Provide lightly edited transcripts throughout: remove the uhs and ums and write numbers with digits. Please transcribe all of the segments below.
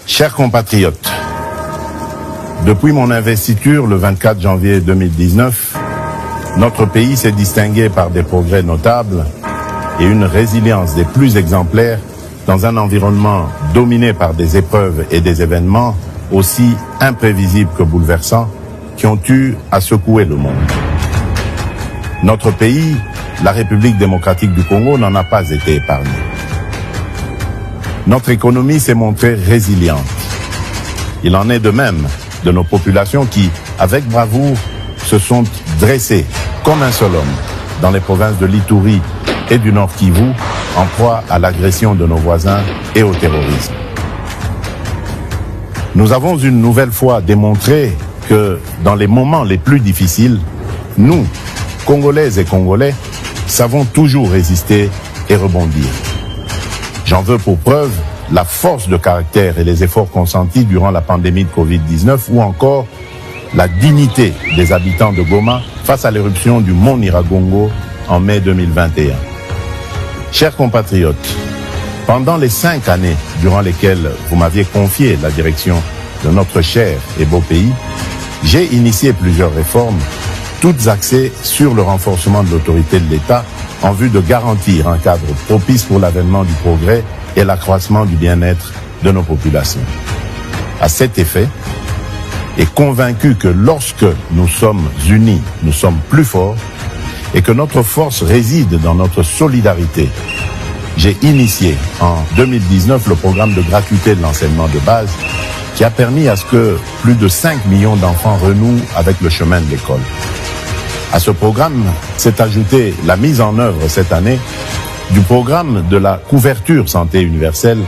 Chers compatriotes, depuis mon investiture le 24 janvier 2019, notre pays s'est distingué par des progrès notables et une résilience des plus exemplaires dans un environnement dominé par des épreuves et des événements aussi imprévisibles que bouleversants qui ont eu à secouer le monde. Notre pays, la République démocratique du Congo, n'en a pas été épargné. Notre économie s'est montrée résiliente. Il en est de même de nos populations qui, avec bravoure, se sont dressées comme un seul homme dans les provinces de l'Ituri et du Nord Kivu, en proie à l'agression de nos voisins et au terrorisme. Nous avons une nouvelle fois démontré que dans les moments les plus difficiles, nous, Congolaises et Congolais, savons toujours résister et rebondir. J'en veux pour preuve la force de caractère et les efforts consentis durant la pandémie de Covid-19 ou encore la dignité des habitants de Goma face à l'éruption du mont Nyiragongo en mai 2021. Chers compatriotes, pendant les 5 années durant lesquelles vous m'aviez confié la direction de notre cher et beau pays, j'ai initié plusieurs réformes, toutes axées sur le renforcement de l'autorité de l'État en vue de garantir un cadre propice pour l'avènement du progrès et l'accroissement du bien-être de nos populations. À cet effet, et convaincu que lorsque nous sommes unis, nous sommes plus forts et que notre force réside dans notre solidarité, j'ai initié en 2019 le programme de gratuité de l'enseignement de base qui a permis à ce que plus de 5 millions d'enfants renouent avec le chemin de l'école. À ce programme s'est ajoutée la mise en œuvre cette année du programme de la couverture santé universelle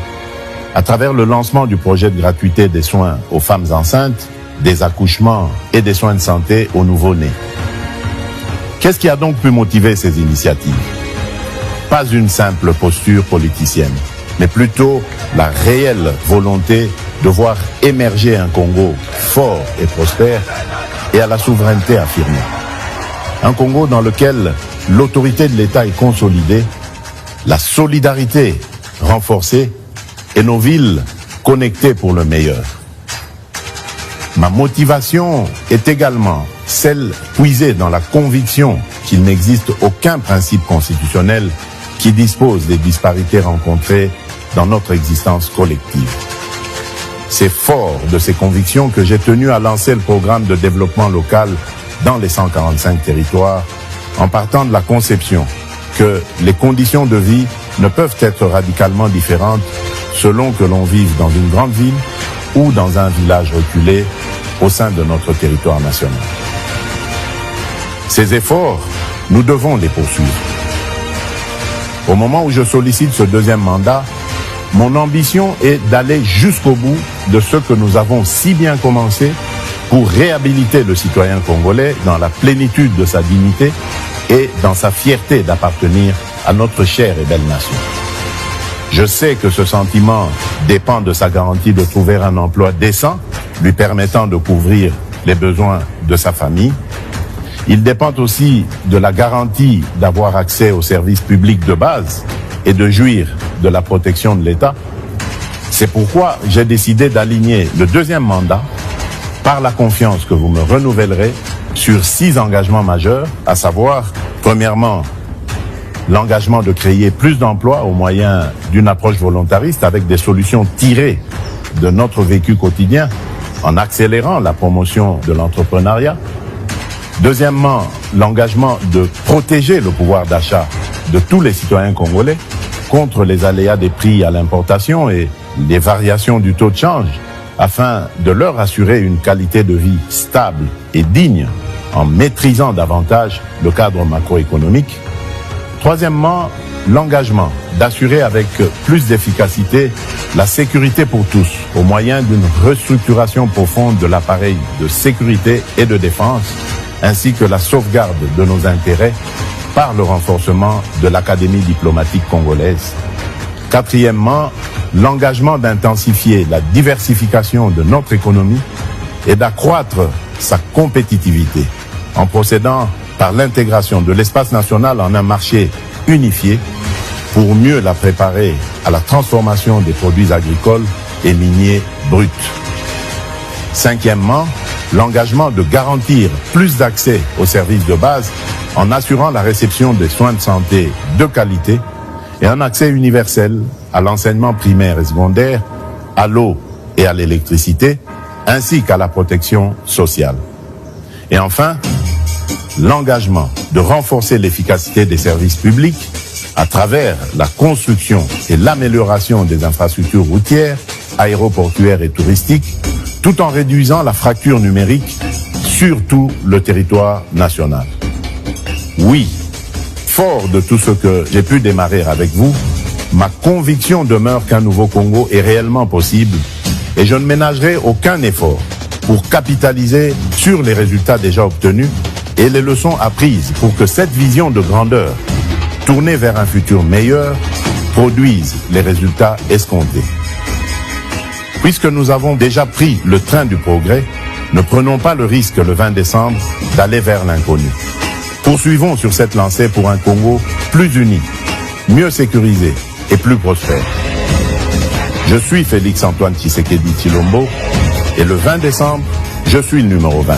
à travers le lancement du projet de gratuité des soins aux femmes enceintes, des accouchements et des soins de santé aux nouveau-nés. Qu'est-ce qui a donc pu motiver ces initiatives? Pas une simple posture politicienne, mais plutôt la réelle volonté de voir émerger un Congo fort et prospère et à la souveraineté affirmée. Un Congo dans lequel l'autorité de l'État est consolidée, la solidarité renforcée et nos villes connectées pour le meilleur. Ma motivation est également celle puisée dans la conviction qu'il n'existe aucun principe constitutionnel qui dispose des disparités rencontrées dans notre existence collective. C'est fort de ces convictions que j'ai tenu à lancer le programme de développement local dans les 145 territoires, en partant de la conception que les conditions de vie ne peuvent être radicalement différentes selon que l'on vive dans une grande ville ou dans un village reculé au sein de notre territoire national. Ces efforts, nous devons les poursuivre. Au moment où je sollicite ce deuxième mandat, mon ambition est d'aller jusqu'au bout de ce que nous avons si bien commencé pour réhabiliter le citoyen congolais dans la plénitude de sa dignité et dans sa fierté d'appartenir à notre chère et belle nation. Je sais que ce sentiment dépend de sa garantie de trouver un emploi décent, lui permettant de couvrir les besoins de sa famille. Il dépend aussi de la garantie d'avoir accès aux services publics de base et de jouir de la protection de l'État. C'est pourquoi j'ai décidé d'aligner le deuxième mandat par la confiance que vous me renouvellerez sur 6 engagements majeurs, à savoir, premièrement, l'engagement de créer plus d'emplois au moyen d'une approche volontariste avec des solutions tirées de notre vécu quotidien en accélérant la promotion de l'entrepreneuriat. Deuxièmement, l'engagement de protéger le pouvoir d'achat de tous les citoyens congolais contre les aléas des prix à l'importation et les variations du taux de change afin de leur assurer une qualité de vie stable et digne en maîtrisant davantage le cadre macroéconomique. Troisièmement, l'engagement d'assurer avec plus d'efficacité la sécurité pour tous au moyen d'une restructuration profonde de l'appareil de sécurité et de défense ainsi que la sauvegarde de nos intérêts par le renforcement de l'Académie diplomatique congolaise. Quatrièmement, l'engagement d'intensifier la diversification de notre économie et d'accroître sa compétitivité en procédant par l'intégration de l'espace national en un marché unifié pour mieux la préparer à la transformation des produits agricoles et miniers bruts. Cinquièmement, l'engagement de garantir plus d'accès aux services de base en assurant la réception des soins de santé de qualité et un accès universel à l'enseignement primaire et secondaire, à l'eau et à l'électricité, ainsi qu'à la protection sociale. Et enfin, l'engagement de renforcer l'efficacité des services publics à travers la construction et l'amélioration des infrastructures routières, aéroportuaires et touristiques, tout en réduisant la fracture numérique sur tout le territoire national. Oui, fort de tout ce que j'ai pu démarrer avec vous, ma conviction demeure qu'un nouveau Congo est réellement possible et je ne ménagerai aucun effort pour capitaliser sur les résultats déjà obtenus et les leçons apprises pour que cette vision de grandeur, tournée vers un futur meilleur, produise les résultats escomptés. Puisque nous avons déjà pris le train du progrès, ne prenons pas le risque le 20 décembre d'aller vers l'inconnu. Poursuivons sur cette lancée pour un Congo plus uni, mieux sécurisé et plus prospère. Je suis Félix-Antoine Tshisekedi Tshilombo et le 20 décembre, je suis le numéro 20.